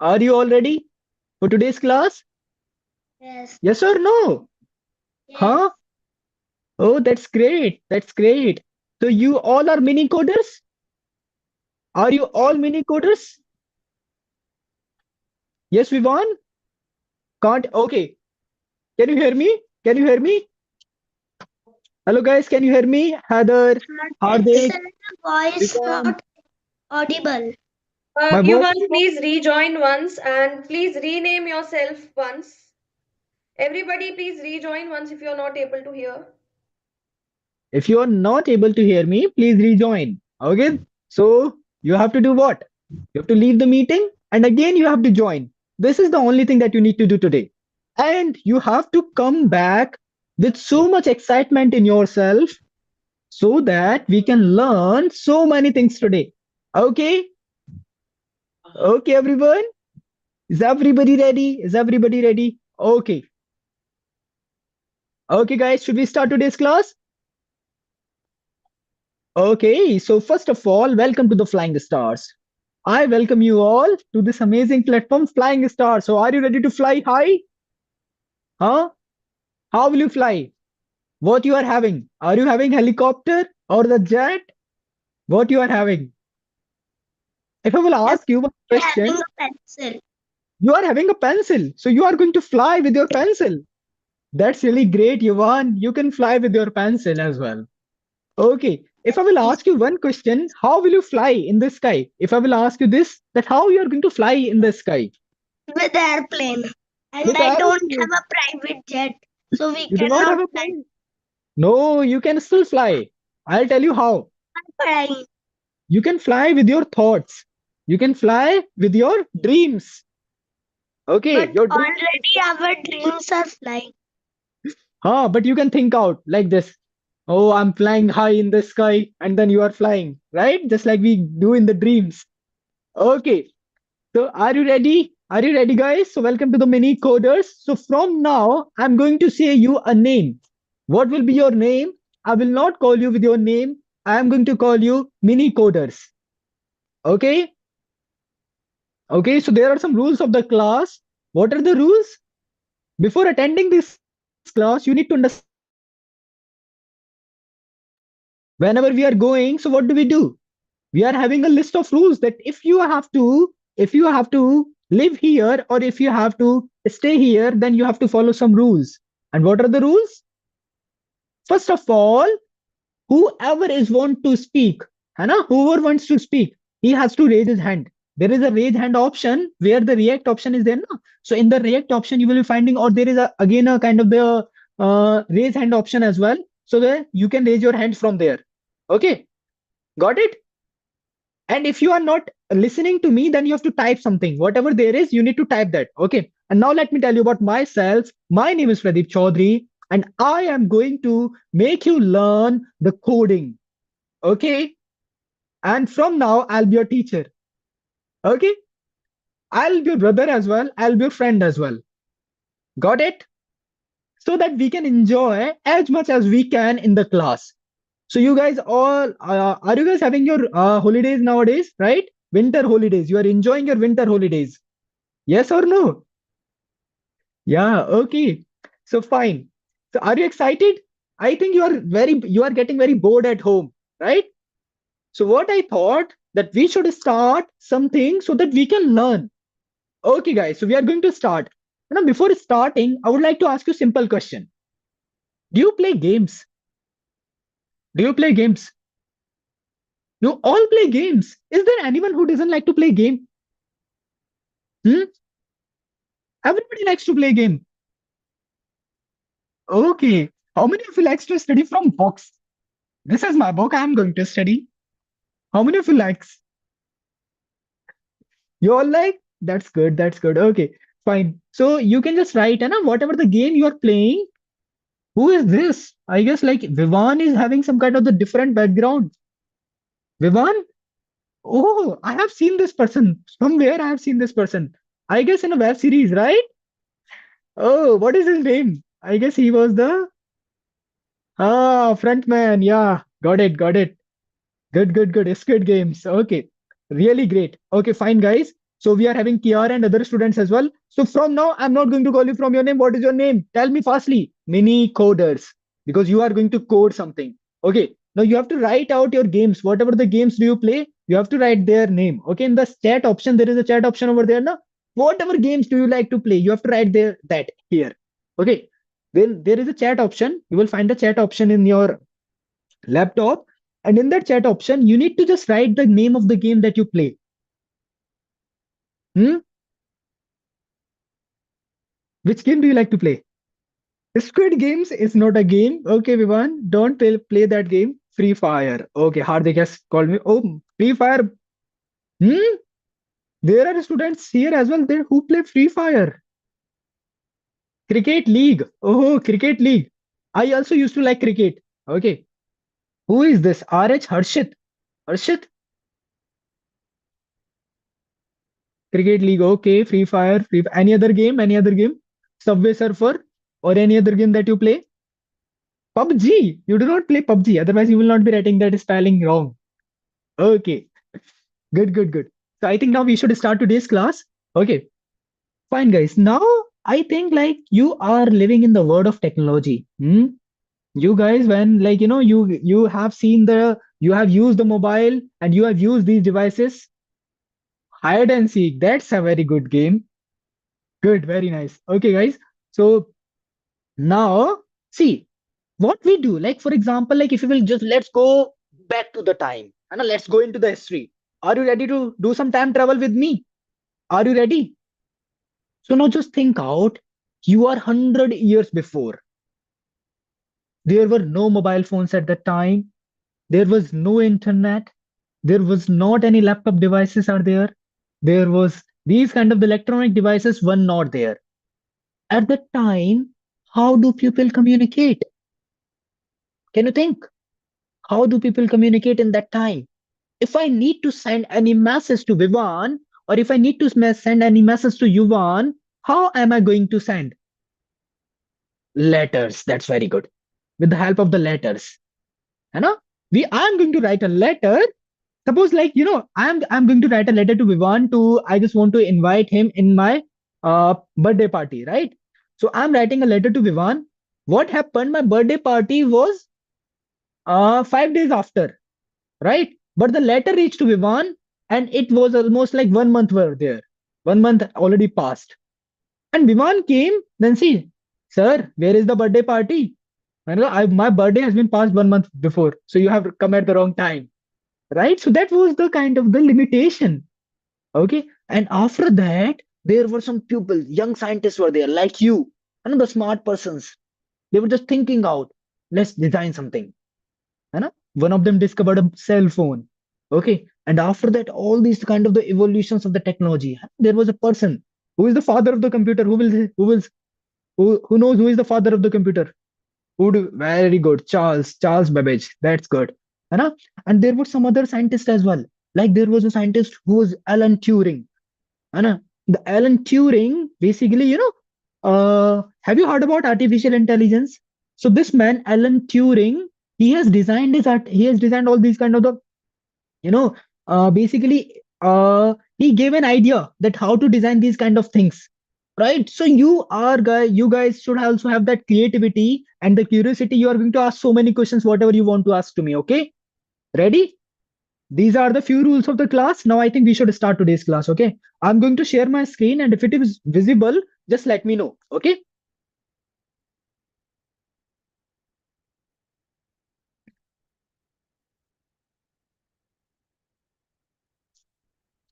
Are you all ready for today's class? Yes. Yes or no? Yes. Huh? Oh, that's great. That's great. So you all are mini coders? Are you all mini coders? Yes, Vivan? Can't. Okay. Can you hear me? Can you hear me? Hello, guys. Can you hear me? Heather, Hardik, Sir, the voice Vivan. not audible. My voice Yuvan, is not. please rejoin once and please rename yourself once. Everybody, please rejoin once if you're not able to hear. If you are not able to hear me, please rejoin. Okay. So you have to do what? You have to leave the meeting and again you have to join. This is the only thing that you need to do today. And you have to come back with so much excitement in yourself so that we can learn so many things today. Okay? Okay, everyone? Is everybody ready? Is everybody ready? Okay. Okay, guys, should we start today's class? Okay, so first of all, welcome to the Flying Stars. I welcome you all to this amazing platform, Flying Stars. So, are you ready to fly high? Huh? How will you fly? What you are having? Are you having helicopter or the jet? What you are having? If I will I'm ask you one having question, a pencil. you are having a pencil, so you are going to fly with your pencil. That's really great, Yuvan. You can fly with your pencil as well. Okay. If I will ask you one question, how will you fly in the sky? If I will ask you this, that how you are going to fly in the sky? With airplane. And With I don't have aeroplane. a private jet. So we You do not cannot have a fly. plane. No, you can still fly. I'll tell you how. Flying. You can fly with your thoughts. You can fly with your dreams. Okay, But your dreams. already our dreams are flying. But you can think out like this. Oh, I'm flying high in the sky, and then you are flying, right? Just like we do in the dreams. Okay, so are you ready? Are you ready, guys? So welcome to the mini coders. So from now, I'm going to say you a name. What will be your name? I will not call you with your name. I am going to call you mini coders. Okay? Okay, so there are some rules of the class. What are the rules? Before attending this class, you need to understand that whenever we are going, so what do? We are having a list of rules that if you have to live here or if you have to stay here, then you have to follow some rules. And what are the rules? First of all, whoever is want to speak, whoever wants to speak, he has to raise his hand. There is a raise hand option where the react option is there, na? So in the react option you will be finding, or there is a again a kind of the raise hand option as well, so that you can raise your hand from there. Okay, got it? And if you are not listening to me, then you have to type something. Whatever there is, you need to type that. Okay. And now let me tell you about myself. My name is Pradeep Chaudhary, and I am going to make you learn the coding. Okay. And from now, I'll be your teacher. Okay. I'll be your brother as well. I'll be your friend as well. Got it? So that we can enjoy as much as we can in the class. So you guys all are you guys having your holidays nowadays, right? Winter holidays. You are enjoying your winter holidays. Yes or no? Yeah, okay. So fine. So are you excited? I think you are getting very bored at home, right? So what I thought that we should start something so that we can learn. Okay, guys. So we are going to start. Now, before starting, I would like to ask you a simple question. Do you play games? Do you play games? You all play games. Is there anyone who doesn't like to play game? Hmm? Everybody likes to play game. Okay. How many of you likes to study from books? This is my book. I'm going to study. How many of you likes? You all like? That's good. That's good. Okay. Fine. So you can just write, and whatever the game you are playing. Who is this? I guess like Vivan is having some kind of the different background. Vivan? Oh, I have seen this person. Somewhere I have seen this person. I guess in a web series, right? Oh, what is his name? I guess he was the frontman. Yeah, got it, got it. Good, good, good. Squid Games. Okay, really great. Okay, fine, guys. So we are having Kiara and other students as well. So from now, I'm not going to call you from your name. What is your name? Tell me fastly. Mini coders, because you are going to code something. Okay. Now you have to write out your games. Whatever the games do you play, you have to write their name. Okay. In the chat option, there is a chat option over there. Now, whatever games do you like to play, you have to write there that here. Okay. Then there is a chat option. You will find the chat option in your laptop. And in that chat option, you need to just write the name of the game that you play. Hmm? Which game do you like to play? Squid Games is not a game. Okay, Vivan, don't play that game. Free Fire. Okay, Hardik has called me. Oh, Free Fire. Hmm? There are students here as well there who play Free Fire. Cricket League. Oh, Cricket League. I also used to like cricket. Okay. Who is this? RH Harshit. Harshit? Cricket League. Okay. Free Fire. Any other game? Any other game? Subway Surfer or any other game that you play? PUBG. You do not play PUBG. Otherwise, you will not be writing that spelling wrong. Okay. Good, good, good. So I think now we should start today's class. Okay, fine, guys. Now I think like you are living in the world of technology. Hmm? You guys, when like you have seen you have used the mobile and you have used these devices. Hide and seek. That's a very good game. Good, very nice. Okay, guys. So now see what we do. Like for example, like if you will just let's go back to the time and let's go into the history. Are you ready to do some time travel with me? Are you ready? So now just think out, you are 100 years before. There were no mobile phones at that time. There was no internet. There was not any laptop devices are there. There was these kind of electronic devices were not there. At that time, how do people communicate? Can you think? How do people communicate in that time? If I need to send any message to Vivan, or if I need to send any message to Yuvan, how am I going to send? Letters. That's very good. With the help of the letters. You know, I'm going to write a letter. Suppose like, I'm going to write a letter to Vivan to I just want to invite him in my birthday party, right? So I'm writing a letter to Vivan. What happened? My birthday party was 5 days after, right? But the letter reached to Vivan and it was almost like 1 month were there. 1 month already passed. And Vivan came, then see, sir, where is the birthday party? My birthday has been passed 1 month before, so you have come at the wrong time, right? So that was the kind of the limitation. Okay, and after that, there were some people, young scientists were there, like you, and the smart persons. They were just thinking out, let's design something. One of them discovered a cell phone. Okay, and after that, all these kind of the evolutions of the technology. There was a person who is the father of the computer. Who knows who is the father of the computer? Good, very good. Charles Babbage. That's good. You know? And there were some other scientists as well. Like there was a scientist who was Alan Turing. You know? The Alan Turing, basically, have you heard about artificial intelligence? So this man, Alan Turing, he has designed all these kind of the, you know, basically, he gave an idea that how to design these kind of things, right? So you guys should also have that creativity and the curiosity. You are going to ask so many questions, whatever you want to ask to me. Okay, ready? These are the few rules of the class. Now I think we should start today's class. Okay, I'm going to share my screen, and if it is visible, just let me know. Okay,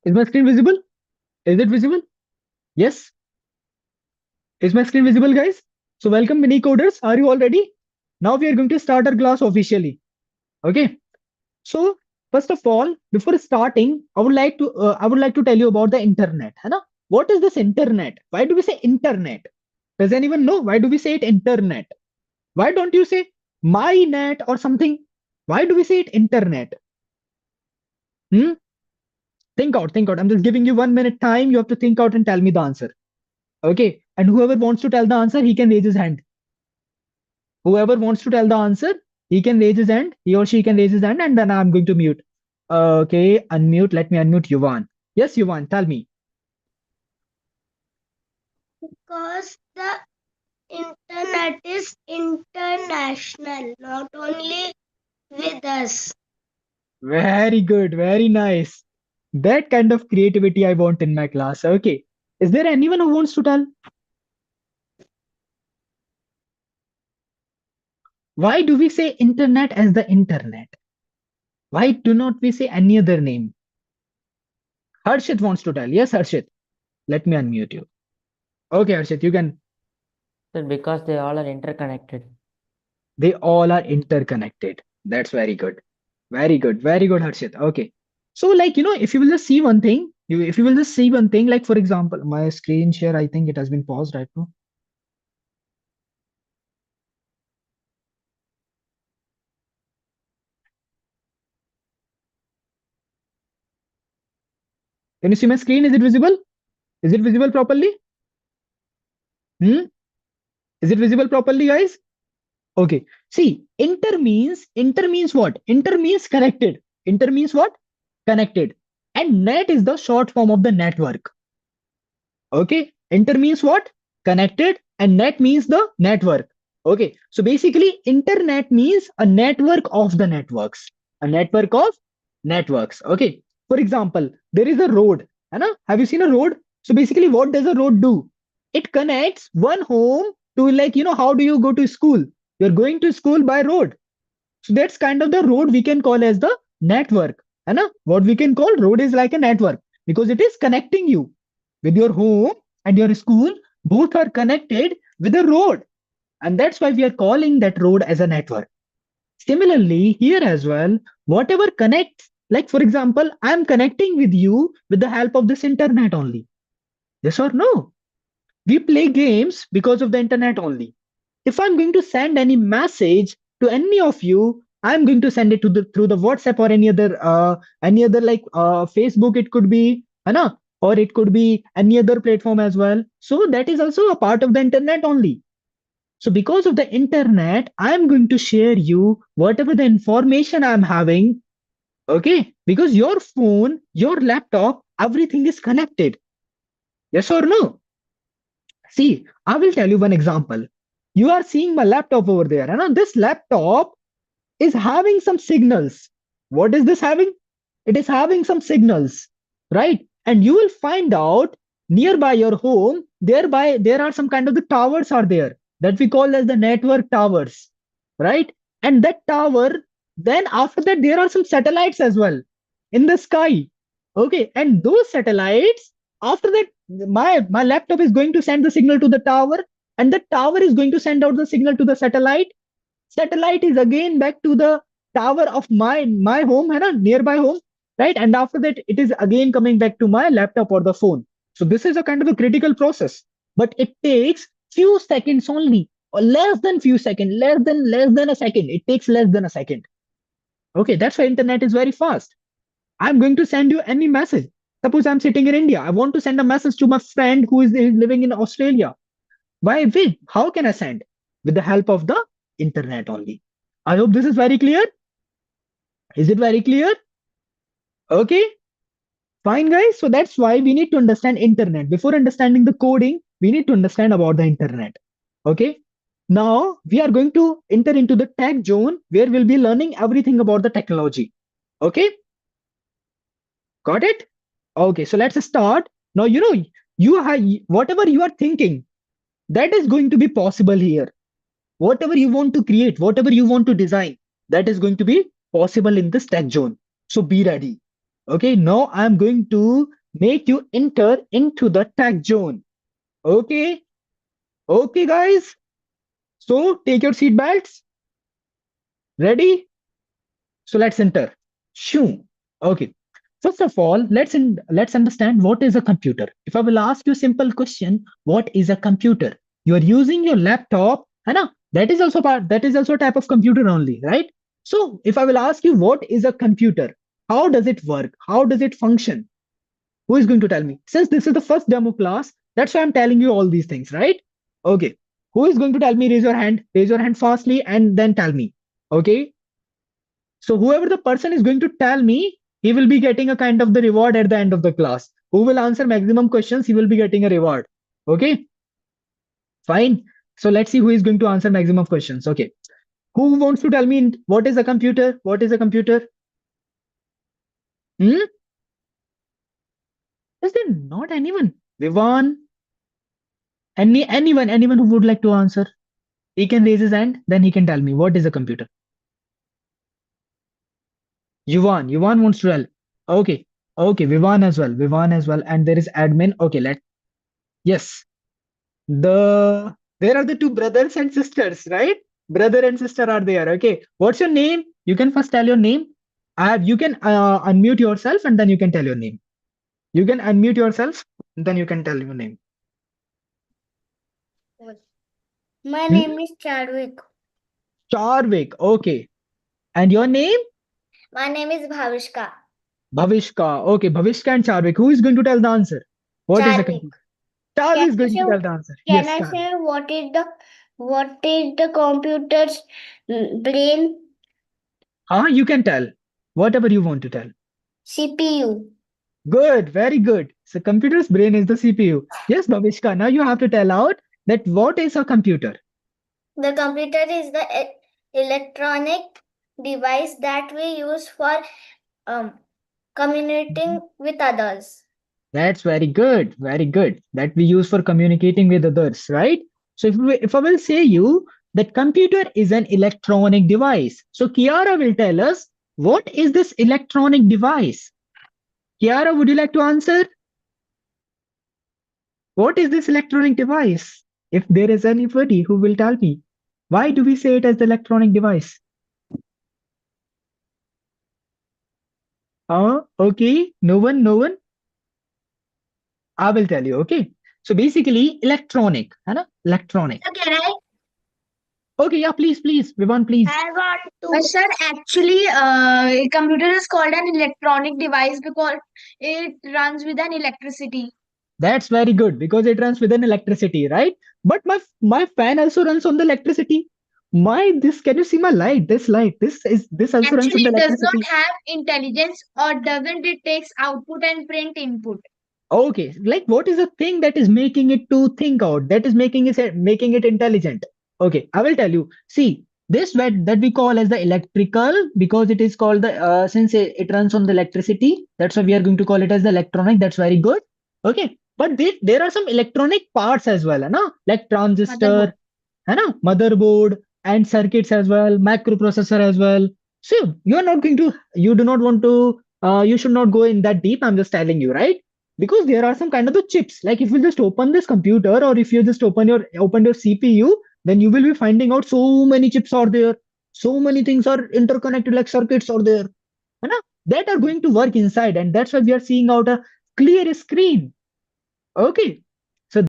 is my screen visible? Is it visible? Yes. Is my screen visible, guys? So welcome, mini coders. Are you all ready? Now we are going to start our class officially. Okay. So first of all, before starting, I would like to tell you about the internet. है ना? What is this internet? Why do we say internet? Does anyone know why do we say it internet? Why don't you say my net or something? Why do we say it internet? Hmm? Think out, think out. I'm just giving you 1 minute time. You have to think out and tell me the answer. Okay. And whoever wants to tell the answer, he can raise his hand. Whoever wants to tell the answer, he can raise his hand. He or she can raise his hand, and then I'm going to mute. Okay, unmute. Let me unmute Yuvan. Yes, Yuvan, tell me. Because the internet is international, not only with us. Very good, very nice. That kind of creativity I want in my class. Okay. Is there anyone who wants to tell? Why do we say internet as the internet? Why do not we say any other name? Harshit wants to tell. Yes, Harshit. Let me unmute you. Okay, Harshit, you can. Sir, because they all are interconnected. They all are interconnected. That's very good. Very good. Very good, Harshit. Okay. So, like, if you will just see one thing, if you will just see one thing, like, for example, my screen share, I think it has been paused right now. Can you see my screen? Is it visible? Is it visible properly? Hmm? Is it visible properly, guys? Okay. See, inter means what? Inter means connected. Inter means what? Connected. And net is the short form of the network. Okay. Inter means what? Connected. And net means the network. Okay. So basically, internet means a network of the networks. A network of networks. Okay. For example, there is a road. है ना? Have you seen a road? So basically, what does a road do? It connects one home to, like, how do you go to school? You're going to school by road. So that's kind of the road we can call as the network. है ना? What we can call road is like a network because it is connecting you with your home and your school. Both are connected with a road. And that's why we are calling that road as a network. Similarly, here as well, whatever connects, like for example, I'm connecting with you with the help of this internet only. Yes or no? We play games because of the internet only. If I'm going to send any message to any of you, I'm going to send it to the through the WhatsApp or any other like Facebook. It could be, or it could be any other platform as well. So that is also a part of the internet only. So because of the internet, I'm going to share you whatever the information I'm having. Okay, because your phone, your laptop, everything is connected. Yes or no? See, I will tell you one example. You are seeing my laptop over there, and this laptop is having some signals. What is this having? It is having some signals, right? And you will find out nearby your home, thereby there are some kind of the towers are there that we call as the network towers, right? And that tower, then after that, there are some satellites as well in the sky. Okay, and those satellites, after that, my laptop is going to send the signal to the tower, and the tower is going to send out the signal to the satellite. Satellite is again back to the tower of my home, है ना, nearby home, right? And after that, it is again coming back to my laptop or the phone. So this is a kind of a critical process, but it takes few seconds only, or less than few seconds, less than a second. It takes less than a second. Okay, that's why internet is very fast. I'm going to send you any message. Suppose I'm sitting in India. I want to send a message to my friend who is living in Australia. Why? With how can I send? With the help of the internet only. I hope this is very clear. Is it very clear? Okay, fine, guys. So that's why we need to understand internet. Before understanding the coding, we need to understand about the internet. Okay. Now we are going to enter into the tech zone where we'll be learning everything about the technology. Okay, got it? Okay, so let's start. Now you have whatever you are thinking that is going to be possible here. Whatever you want to create, whatever you want to design, that is going to be possible in this tech zone. So be ready. Okay, now I'm going to make you enter into the tech zone. Okay, okay, guys. So take your seat belts. Ready? So let's enter. Shoo. Okay. First of all, let's understand what is a computer. If I will ask you a simple question, what is a computer? You are using your laptop, है ना? That is also part. That is also a type of computer only, right? So if I will ask you what is a computer, how does it work? How does it function? Who is going to tell me? Since this is the first demo class, that's why I'm telling you all these things, right? Okay. Who is going to tell me? Raise your hand. Raise your hand fastly and then tell me. Okay. So whoever the person is going to tell me, he will be getting a kind of the reward at the end of the class. Who will answer maximum questions, he will be getting a reward. Okay. Fine. So let's see who is going to answer maximum questions. Okay. Who wants to tell me what is a computer? What is a computer? Hmm? Is there not anyone? Vivan? Anyone who would like to answer? He can raise his hand, then he can tell me what is a computer. Yuvan wants to tell. Okay. Okay, Vivan as well. Vivan as well. And there is admin. Okay, yes. There are the two brothers and sisters, right? Brother and sister are there. Okay. What's your name? You can first tell your name. You can unmute yourself and then you can tell your name. You can unmute yourself and then you can tell your name. My Hmm? name is Chadwick. Charvik. Okay. And your name? My name is Bhavishka. Bhavishka. Okay, Bhavishka and Charvik. Who is going to tell the answer? What is a Chadwick. computer? Charvik Can is I going say to tell the answer. can Yes, I Charvik. say what is the computer's brain? You can tell. Whatever you want to tell. CPU. Good, very good. So computer's brain is the CPU. Yes, Bhavishka. Now you have to tell out that what is a computer. The computer is the electronic device that we use for communicating with others. That's very good, very good. That we use for communicating with others, right? So if I will say you that computer is an electronic device. So Kiara will tell us what is this electronic device. Kiara, would you like to answer? What is this electronic device? If there is anybody who will tell me, why do we say it as the electronic device? Okay, no one. I will tell you. Okay, so basically, electronic, है ना? Electronic. So can I? Okay, yeah, please, Vivan, please. I want to. Sir, actually, a computer is called an electronic device because it runs with an electricity. That's very good because it runs with an electricity, right? But my fan also runs on the electricity. My this can you see my light? This light, this also runs on Actually, the it does not electricity. have intelligence, or doesn't it takes output and print input? Okay, like what is the thing that is making it to think out? That is making it intelligent. Okay, I will tell you. See, this that we call as the electrical because it is called the since it runs on the electricity. That's why we are going to call it as the electronic. That's very good. Okay, but there are some electronic parts as well, है ना? Like Motherboard. transistor, है ना? Motherboard and circuits as well, microprocessor as well. So you do not want to, you should not go in that deep. I'm just telling you, right? Because there are some kind of the chips. Like if you just open this computer or if you just open your CPU, then you will be finding out so many chips are there, so many things are interconnected, like circuits are there, है ना? That are going to work inside, and that's why we are seeing out a clear screen. Okay,